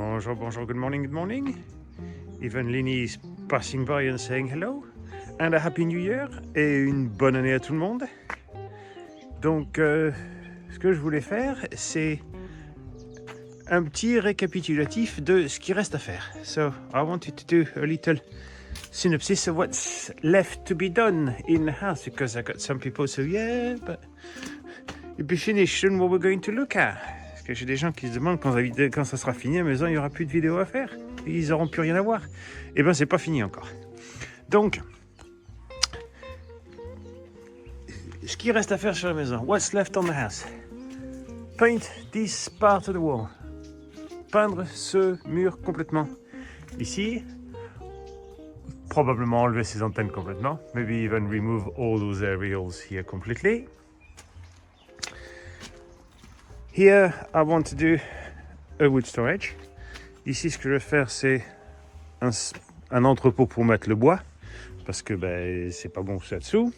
Bonjour, bonjour, good morning, good morning. Even Lini is passing by and saying hello. And a happy new year et une bonne année à tout le monde. Donc, ce que je voulais faire, c'est un petit récapitulatif de ce qui reste à faire. So, I wanted to do a little synopsis of what's left to be done in the house, because I got some people say, yeah, but you'll be finished soon, what we're going to look at. Parce que j'ai des gens qui se demandent quand ça sera fini à la maison, il n'y aura plus de vidéos à faire. Ils n'auront plus rien à voir. Eh bien, c'est pas fini encore. Donc, ce qui reste à faire sur la maison. What's left on the house? Paint this part of the wall. Peindre ce mur complètement. Ici, probablement enlever ces antennes complètement. Maybe even remove all those aerials here completely. Here, I want to do a wood storage. Ici, ce que je vais faire, c'est un entrepôt pour mettre le bois, parce que c'est pas bon ça dessous.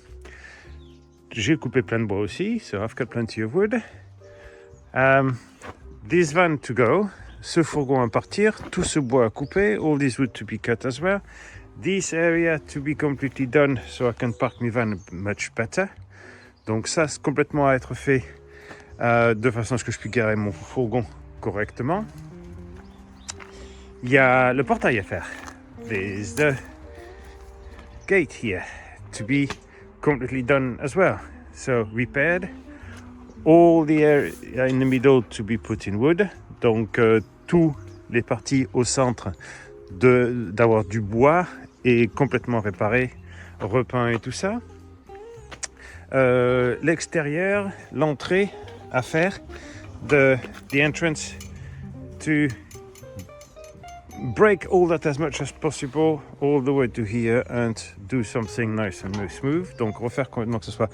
J'ai coupé plein de bois aussi, so I've got plenty of wood. This van to go, ce fourgon à partir, tout ce bois à couper, all this wood to be cut as well. This area to be completely done, so I can park my van much better. Donc ça, c'est complètement à être fait de façon à ce que je puisse garer mon fourgon correctement. Il y a le portail à faire. There's the gate here to be completely done as well. So repaired. All the area in the middle to be put in wood. Donc tous les parties au centre d'avoir du bois et complètement réparé, repeint et tout ça. L'extérieur, l'entrée à faire, the entrance to break all that as much as possible all the way to here and do something nice and smooth. Donc refaire complètement que ce soit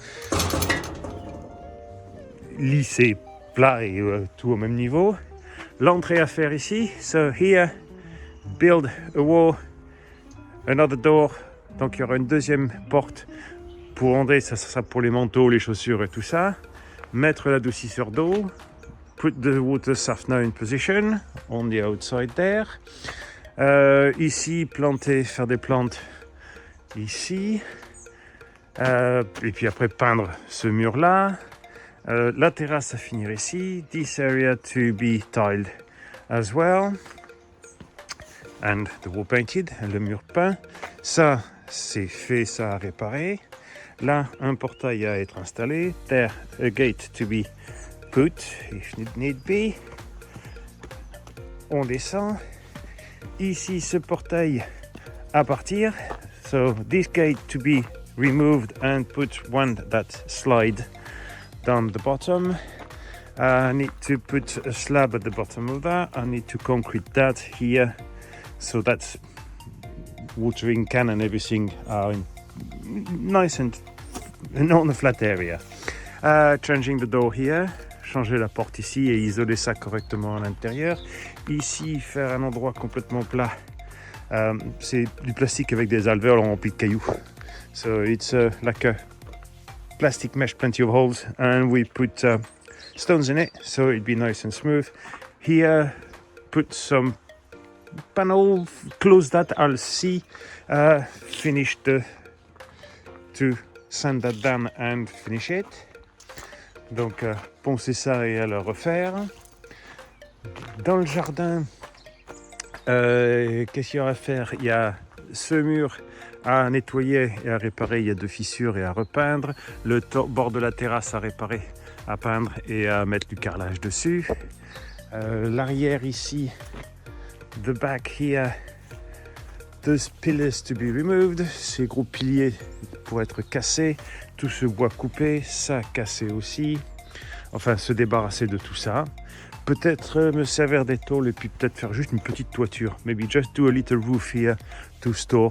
lissé, plat et tout au même niveau. L'entrée à faire ici, so here build a wall, another door. Donc il y aura une deuxième porte pour entrer, ça sera pour les manteaux, les chaussures et tout ça. Mettre l'adoucisseur d'eau. Put the water softener in position on the outside there. Ici, planter, faire des plantes ici. Et puis après, peindre ce mur-là. La terrasse à finir ici. This area to be tiled as well. And the wall painted, le mur peint. Ça, c'est fait, ça à réparer. Là, un portail à être installé. There, a gate to be put, if need be. On descend. Ici, ce portail à partir. So, this gate to be removed and put one that slide down the bottom. I need to put a slab at the bottom of that. I need to concrete that here. So that's watering can and everything are nice and on a flat area. Changing the door here. Changer la porte ici et isoler ça correctement à l'intérieur. Ici, faire un endroit complètement plat. C'est du plastique avec des alvéoles remplis de cailloux. So it's like a plastic mesh, plenty of holes, and we put stones in it, so it'd be nice and smooth. Here, put some panel, close that, I'll see. Finish to sand that down and finish it. Donc, poncer ça et à le refaire. Dans le jardin, qu'est-ce qu'il y aura à faire? Il y a ce mur à nettoyer et à réparer. Il y a 2 fissures et à repeindre. Le bord de la terrasse à réparer, à peindre et à mettre du carrelage dessus. L'arrière ici, the back here, those pillars to be removed. Ces gros piliers pour être cassés. Tout ce bois coupé, ça cassé aussi. Enfin, se débarrasser de tout ça. Peut-être me servir des tôles et puis peut-être faire juste une petite toiture. Maybe just do a little roof here to store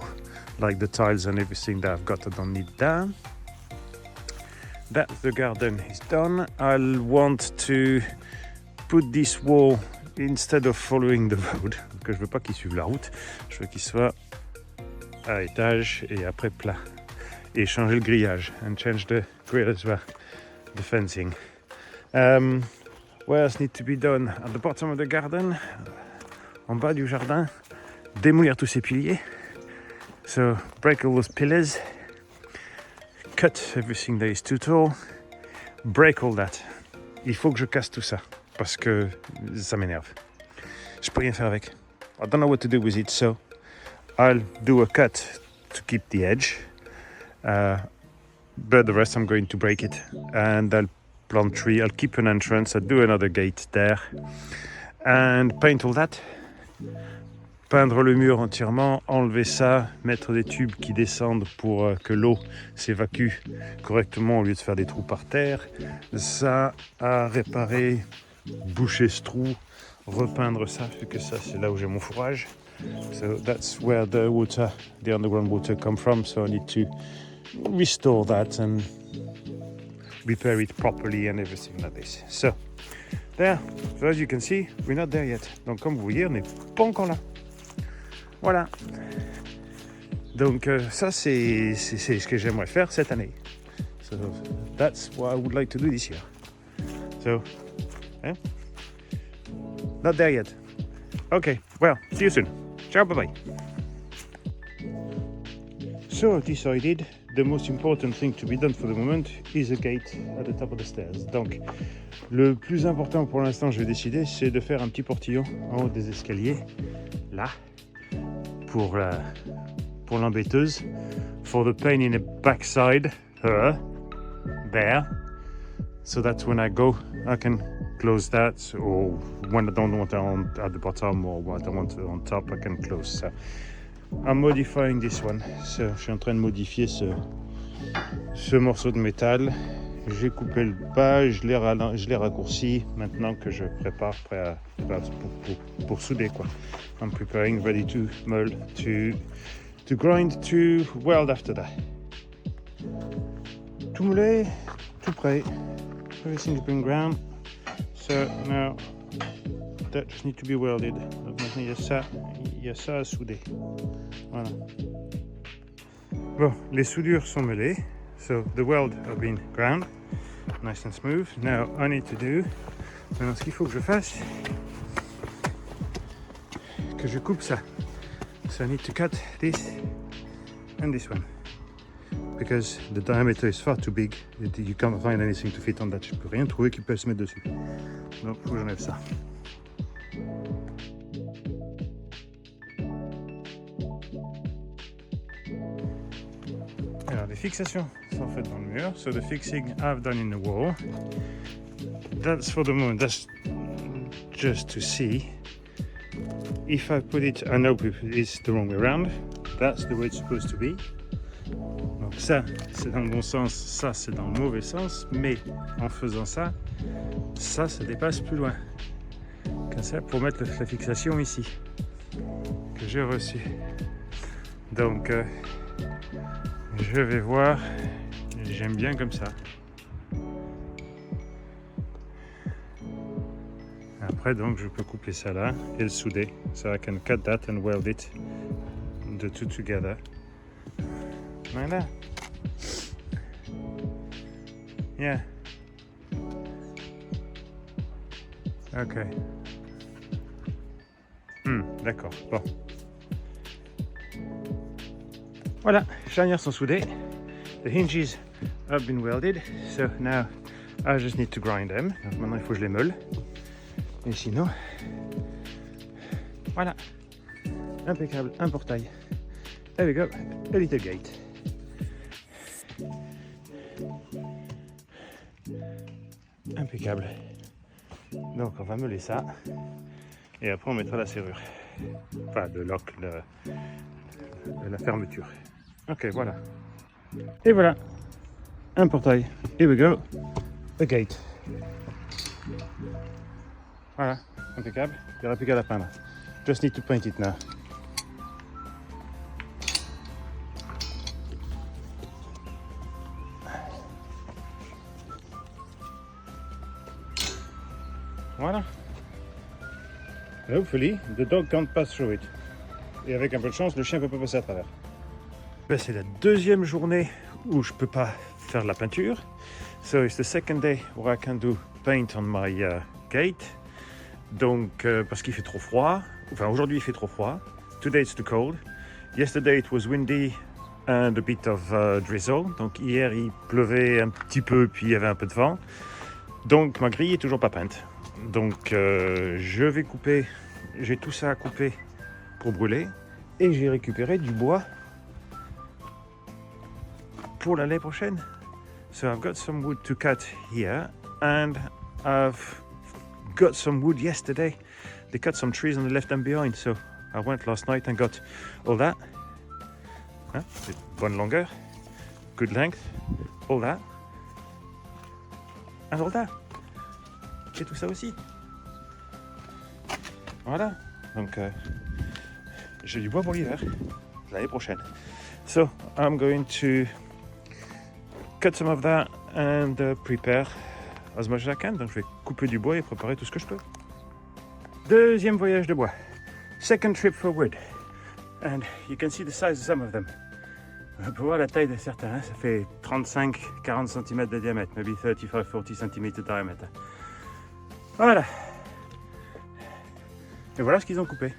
like the tiles and everything that I've got. I don't need that. That the garden is done. I'll want to put this wall instead of following the road. Que je veux pas qu'il suive la route. Je veux qu'il soit à étage et après plat. Et changer le grillage. And change the grill as well. The fencing. What else needs to be done at the bottom of the garden? en bas du jardin, démolir tous ces piliers. So break all those pillars, cut everything that is too tall, break all that. Il faut que je casse tout ça parce que ça m'énerve. Je peux rien faire avec. I don't know what to do with it, so I'll do a cut to keep the edge. But the rest I'm going to break it and I'll plant tree. I'll keep an entrance. I'll do another gate there and paint all that. Peindre le mur entièrement, enlever ça, mettre des tubes qui descendent pour que l'eau s'évacue correctement au lieu de faire des trous par terre. Ça à réparer, boucher ce trou, repeindre ça, vu que ça c'est là où j'ai mon fourrage. So that's where the water, the underground water come from. So I need to restore that and repair it properly and everything like this. So there, so as you can see, we're not there yet. Donc comme vous voyez, on n'est pas encore là. Voilà. Donc ça c'est ce que j'aimerais faire cette année. So that's what I would like to do this year. So, not there yet. Okay, well, see you soon. Ciao, bye-bye. So I've decided the most important thing to be done for the moment is a gate at the top of the stairs. Donc, le plus important pour l'instant, je vais décider, c'est de faire un petit portillon en haut des escaliers, là, pour l'embêteuse, for the pain in the backside, there, so that when I go, I can close that, or when I don't want it at the bottom, or when I don't want it on top, I can close. So I'm modifying this one. So, je suis en train de modifier ce morceau de métal. J'ai coupé le bas, je l'ai raccourci maintenant que je prépare pour souder quoi. I'm preparing, ready to mold, to grind, to weld after that. Tout moulé, tout prêt. Everything's been ground. So now that just need to be welded. Donc maintenant il y a ça à souder. Voilà. Bon, les soudures sont mêlées. So the weld have been ground, nice and smooth. Now I need to do, maintenant ce qu'il faut que je fasse, que je coupe ça. So I need to cut this and this one because the diameter is far too big. You can't find anything to fit on that. Je peux rien trouver qui peut se mettre dessus. Donc il faut que j'enlève ça. Alors, les fixations sont faites dans le mur. So the fixing I've done in the wall. That's for the moment. That's just to see if I put it. I know it's the wrong way around. That's the way it's supposed to be. Donc ça, c'est dans le bon sens. Ça, c'est dans le mauvais sens. Mais en faisant ça, ça dépasse plus loin. Comme ça, pour mettre la fixation ici que j'ai reçue. Donc je vais voir, j'aime bien comme ça. Après donc je peux couper ça là et le souder. So I can cut that and weld it, the two together. Voilà. Yeah. Ok. D'accord, bon. Voilà, les charnières sont soudées. The hinges have been welded. So now I just need to grind them. Donc maintenant il faut que je les meule. Et sinon, voilà. Impeccable, un portail. There we go, a little gate. Impeccable. Donc on va meuler ça. Et après on mettra la serrure. Enfin le lock, la fermeture. Ok, voilà. Et voilà. Un portail. Here we go. A gate. Voilà. Impeccable. Il n'y aura plus qu'à la peindre. Just need to paint it now. Voilà. Hopefully, the dog can't pass through it. Et avec un peu de chance, le chien ne peut pas passer à travers. Ben, c'est la deuxième journée où je ne peux pas faire la peinture. So it's the second day where I can do paint on my gate. Donc, parce qu'il fait trop froid, enfin aujourd'hui il fait trop froid. Today it's too cold. Yesterday it was windy and a bit of drizzle. Donc hier il pleuvait un petit peu puis il y avait un peu de vent. Donc ma grille est toujours pas peinte. Donc je vais couper, j'ai tout ça à couper pour brûler et j'ai récupéré du bois pour l'année prochaine. So I've got some wood to cut here and I've got some wood yesterday. They cut some trees on the left and behind, so I went last night and got all that. Hein? Bonne longueur, good length, all that. And all that. J'ai tout ça aussi. Voilà. Donc j'ai du bois pour l'hiver, l'année prochaine. So I'm going to cut some of that and prepare as much as I can. Donc je vais couper du bois et préparer tout ce que je peux. Deuxième voyage de bois. Second trip for wood. And you can see the size of some of them. On peut voir la taille de certains. Hein? Ça fait 35-40 cm de diamètre. Maybe 35-40 cm de diamètre. Voilà. Et voilà ce qu'ils ont coupé.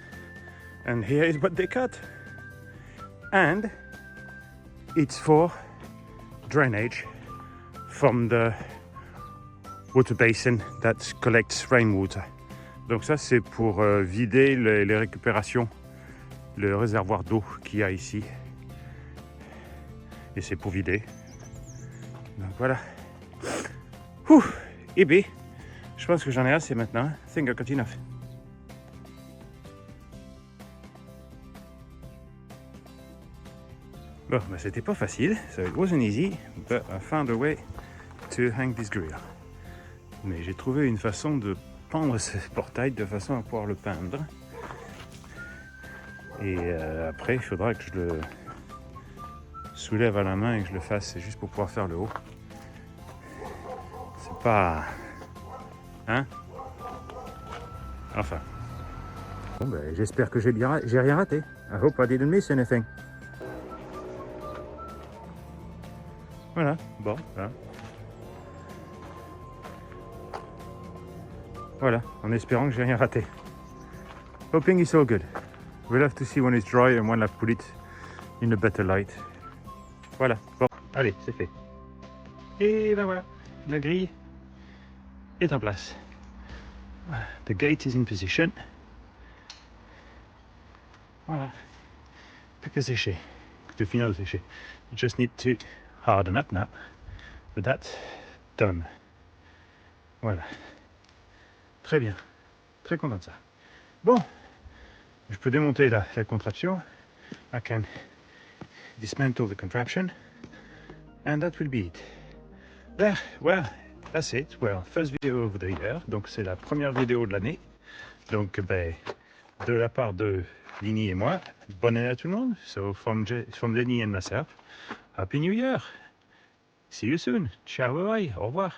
And here is what they cut. And it's for drainage from the water basin that collects rainwater. Donc ça c'est pour vider les récupérations, le réservoir d'eau qu'il y a ici. Et c'est pour vider. Donc voilà. Ouh, et B, je pense que j'en ai assez maintenant. I think I got enough. Bon, ben c'était pas facile, so it wasn't easy, but I found a way to hang this grill. Mais j'ai trouvé une façon de pendre ce portail de façon à pouvoir le peindre. Et après, il faudra que je le soulève à la main et que je le fasse juste pour pouvoir faire le haut. C'est pas... Hein? Enfin. Bon, ben, j'espère que j'ai rien raté. I hope I didn't miss anything. Voilà, bon, voilà. Voilà, en espérant que j'ai rien raté. Hoping it's all good. We'll have to see when it's dry and when I put it in a better light. Voilà, bon, allez, c'est fait. Et ben voilà, la grille est en place. Voilà, the gate is in position. Voilà, plus que sécher, de finir de sécher. You just need to harden up now, but that's done. Voilà. Très bien, très content de ça. Bon, je peux démonter la contraption. I can dismantle the contraption, and that will be it. There, well, that's it. Well, first video of the year. Donc c'est la première vidéo de l'année. Donc ben, de la part de Lenny et moi, bonne année à tout le monde. So from Lenny and myself, Happy New Year. See you soon. Ciao, bye, au revoir.